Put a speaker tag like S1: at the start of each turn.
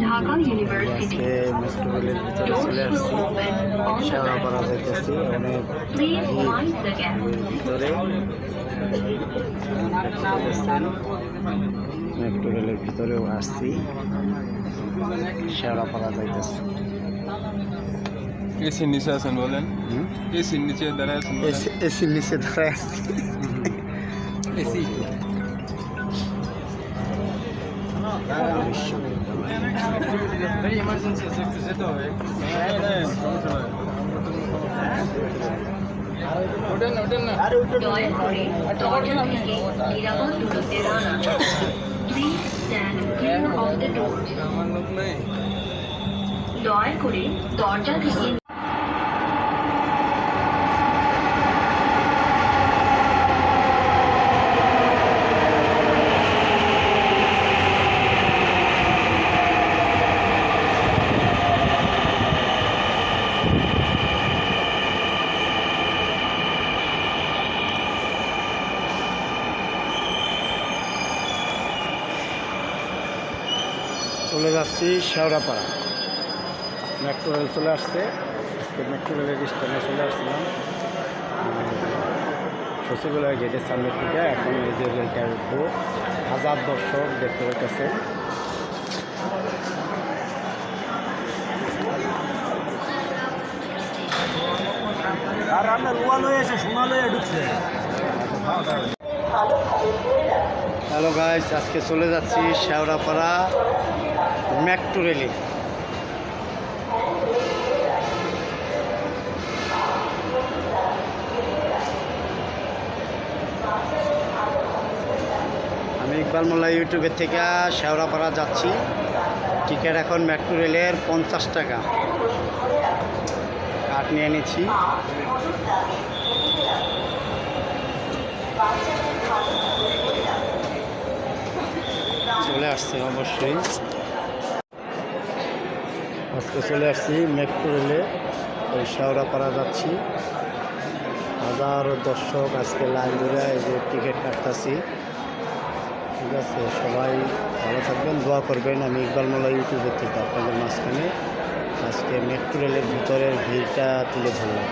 S1: Dhaka university.
S2: Metro রেলের ভিতরে চলে আসছি, শেওড়াপাড়া যাইতেছি। অনেক ভিতরে মেট্রো রেলের ভিতরেও আসছি, শেওড়াপাড়া যাইতেছি।
S3: এসির নিচে আছেন বলেন, এসির নিচে দাঁড়ায় আছেন,
S2: এসির নিচে দাঁড়ায় আসছি।
S3: এসি
S1: দয়া করে দরজা থেকে নিরাপদ দূরত্বে দাঁড়ান। Please stand clear of the door.
S3: আমার লোক নেই।
S1: দয়া করে দরজা থেকে
S2: চলে যাচ্ছি শেওড়াপাড়া। মেট্রো রেল চলে আসছে, মেট্রো রেলের স্টেশনে চলে আসছিলাম সচিবালয় গেটের সামনে থেকে। এখন এই যে রেলটা উঠবো, হাজার দর্শক দেখতে পাইতেছে।
S4: আর আমরা রুয়া লয়ে এসে সোনা লয়ে ঢুকছে।
S2: হ্যালো গাইস, আজকে চলে যাচ্ছি শেওড়াপাড়া মেট্রো রেলে। আমি ইকবাল মোল্লা ইউটিউবের থেকে শেওড়াপাড়া যাচ্ছি। টিকিট এখন মেট্রো রেলের 50 টাকা। কার্ড নিয়ে নিচ্ছি। চলে আসছে অবশ্যই, আজকে চলে আসছি মেট্রো রেলে, ওই শেওড়াপাড়া যাচ্ছি। হাজারো দর্শক আজকে লাইন ধরে এই যে টিকিট কাটতেছি। ঠিক আছে, সবাই ভালো থাকবেন, দোয়া করবেন। আমি ইকবাল মোল্লা ইউটিউবের থেকে আপনাদের মাঝখানে আজকে মেট্রো রেলের ভিতরের ভিড়টা তুলে ধরলাম।